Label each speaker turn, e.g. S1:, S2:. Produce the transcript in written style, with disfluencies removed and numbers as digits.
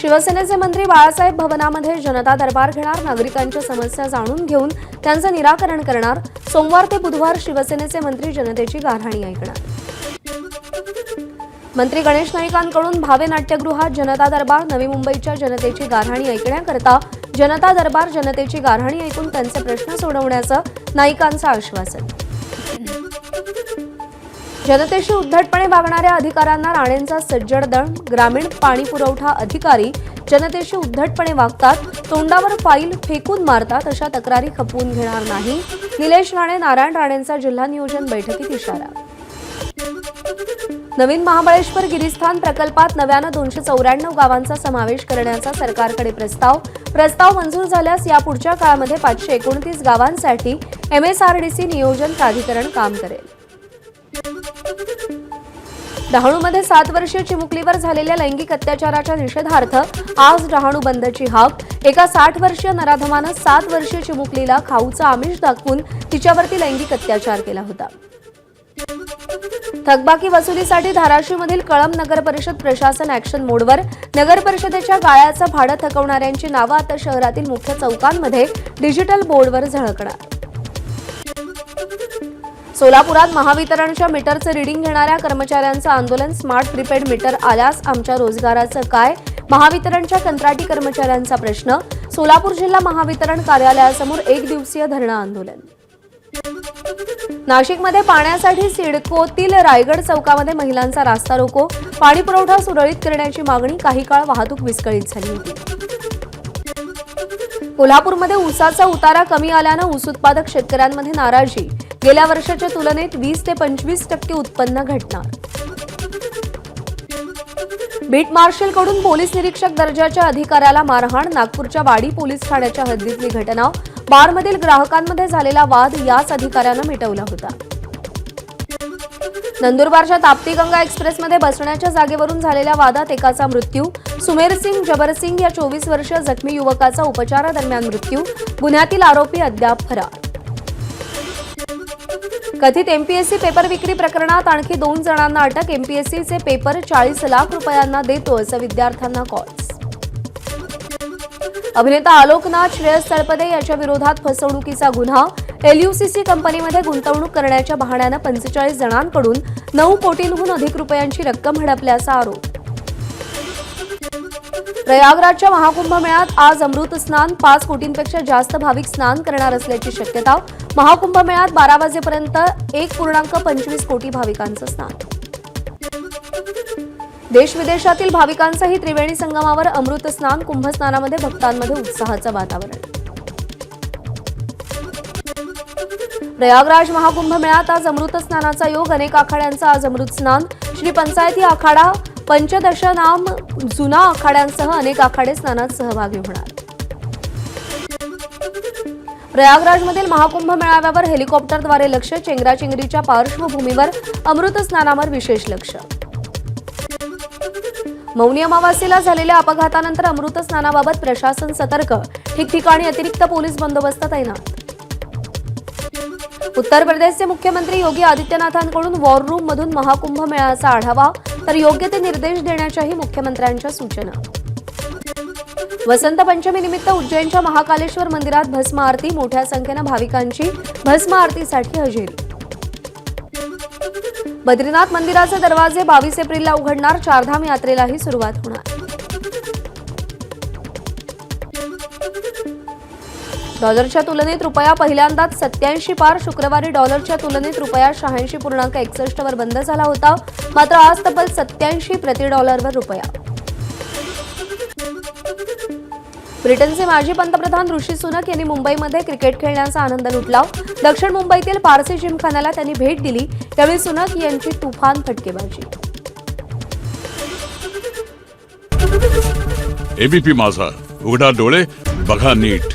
S1: शिवसेनेचे मंत्री बाळासाहेब भवनामध्ये जनता दरबार घेणार, नागरिकांच्या समस्या जाणून घेऊन त्यांचं निराकरण करणार। सोमवार ते बुधवार शिवसेनेचे मंत्री जनतेची गाऱ्हाणी ऐकणार। मंत्री गणेश नाईकांकडून भावे नाट्यगृहात जनता दरबार, नवी मुंबईच्या जनतेची गाऱ्हाणी ऐकण्याकरता जनता दरबार, जनतेची गाऱ्हाणी ऐकून त्यांचे प्रश्न सोडवण्याचं नाईकांचं आश्वासन। जनतेशी उद्धटपणे वागणाऱ्या अधिकाऱ्यांना राणेंचा सज्जड दंड, ग्रामीण पाणी पुरवठा अधिकारी जनतेशी उद्धटपणे वागतात, तोंडावर फाईल फेकून मारतात अशा तक्रारी खपवून घेणार नाही। निलेश राणे, नारायण राणेंचा जिल्हा नियोजन बैठकीत इशारा। नवीन महाबळेश्वर गिरिस्थान प्रकल्पात नव्यानं 294 गावांचा समावेश करण्याचा सरकारकडे प्रस्ताव मंजूर झाल्यास यापुढच्या काळामध्ये 529 गावांसाठी MSRDC नियोजन प्राधिकरण काम करेल। डहाणूमध्ये 7 वर्षीय चिमुकलीवर झालेल्या लैंगिक अत्याचाराच्या निषेधार्थ आज डहाणू बंदची हाक। एका 60 वर्षीय नराधमानं 7 वर्षीय चिमुकलीला खाऊचं आमिष दाखवून तिच्यावरती लैंगिक अत्याचार केला होता। थकबाकी वसुलीसाठी धाराशिवमधील कळंब नगर परिषद प्रशासन ऍक्शन मोडवर। नगर परिषदेच्या गाळ्याचं भाडं थकवणाऱ्यांची नावं आता शहरातील मुख्य चौकांमध्ये डिजिटल बोर्डवर झळकणार। सोलापुरात महावितरणच्या मीटरचं रीडिंग घेणाऱ्या कर्मचाऱ्यांचं आंदोलन। स्मार्ट प्रीपेड मीटर आल्यास आमच्या रोजगाराचं काय? महावितरणच्या कंत्राटी कर्मचाऱ्यांचा प्रश्न। सोलापूर जिल्हा महावितरण कार्यालयासमोर 1 दिवसीय धरणं आंदोलन। नाशिकमध्ये पाण्यासाठी सिडकोतील रायगड चौकामध्ये महिलांचा रास्ता रोको। पाणी पुरवठा सुरळीत करण्याची मागणी। काही काळ वाहतूक विस्कळीत झाली होती। कोल्हापूरमध्ये ऊसाचा उतारा कमी आल्यानं ऊस उत्पादक शेतकऱ्यांमध्ये नाराजी। गेल्या वर्षाच्या तुलनेत 20 ते 25% उत्पन्न घटणार। बीट मार्शलकडून पोलीस निरीक्षक दर्जाच्या अधिकाऱ्याला मारहाण। नागपूरच्या वाडी पोलीस ठाण्याच्या हद्दीतली घटना। बारमधील ग्राहकांमध्ये झालेला वाद याच अधिकाऱ्यानं मिटवला होता। नंदुरबारच्या ताप्ती गंगा एक्सप्रेसमध्ये बसण्याच्या जागेवरून झालेल्या वादात एकाचा मृत्यू। सुमेरसिंग जबरसिंग या 24 वर्षीय जखमी युवकाचा उपचारादरम्यान मृत्यू। गुन्ह्यातील आरोपी अद्याप फरार। कथित MPSC पेपर विक्री प्रकरणात आणखी 2 जणांना अटक। MPSCचे पेपर 40 लाख रुपयांना देतो असं विद्यार्थ्यांना कॉल्स। अभिनेता आलोकनाथ श्रेयस तळपदे याच्या विरोधात फसवणुकीचा गुन्हा। LUCC कंपनीमध्ये गुंतवणूक करण्याच्या बहाण्यानं 45 जणांकडून 9 कोटींहून अधिक रुपयांची रक्कम हडपल्याचा आरोप। प्रयागराजच्या महाकुंभ मेळ्यात आज अमृत स्नान। 5 कोटींपेक्षा जास्त भाविक स्नान करणार असल्याची शक्यता। महाकुंभ मेळ्यात 12 वाजेपर्यंत 1.25 कोटी भाविकांचं स्नान। देश विदेशातील भाविकांचंही त्रिवेणी संगमावर अमृत स्नान। कुंभस्नानामध्ये भक्तांमध्ये उत्साहाचं वातावरण। प्रयागराज महाकुंभ मेळ्यात आज अमृत स्नानाचा योग। अनेक आखाड्यांचा आज अमृत स्नान। श्री पंचायती आखाडा, पंचदशनाम जुना आखाड्यांसह अनेक आखाडे स्नानात सहभागी होणार। प्रयागराजमधील महाकुंभ मेळाव्यावर हेलिकॉप्टरद्वारे लक्ष। चेंगराचेंगरीच्या पार्श्वभूमीवर अमृत स्नानावर विशेष लक्ष। मौनी अमावास्येला झालेल्या अपघातानंतर अमृत स्नानाबाबत प्रशासन सतर्क। ठिकठिकाणी अतिरिक्त पोलीस बंदोबस्त तैनात। उत्तर प्रदेशचे मुख्यमंत्री योगी आदित्यनाथांकडून वॉर रूम मधून महाकुंभ मेळ्याचा आढावा, तर योग्य ते निर्देश देण्याच्याही मुख्यमंत्र्यांच्या सूचना। वसंत पंचमीनिमित्त उज्जैनच्या महाकालेश्वर मंदिरात भस्म आरती। मोठ्या संख्येनं भाविकांची भस्म आरतीसाठी हजेरी। बद्रीनाथ मंदिराचे दरवाजे 22 एप्रिलला उघडणार। चारधाम यात्रेलाही सुरुवात होणार। डॉलरच्या तुलनेत रुपया पहिल्यांदाच 87 पार। शुक्रवारी डॉलरच्या तुलनेत रुपया 86.61 वर बंद झाला होता। मात्र आज तब्बल 87 प्रति डॉलरवर रुपया। ब्रिटनचे माजी पंतप्रधान ऋषी सुनक यांनी मुंबईमध्ये क्रिकेट खेळण्याचा आनंद लुटला। दक्षिण मुंबईतील पारसी जिमखान्याला त्यांनी भेट दिली। त्यावेळी सुनक यांची तुफान फटकेबाजी।
S2: ABP माझा, उघडा डोळे बघा नीट।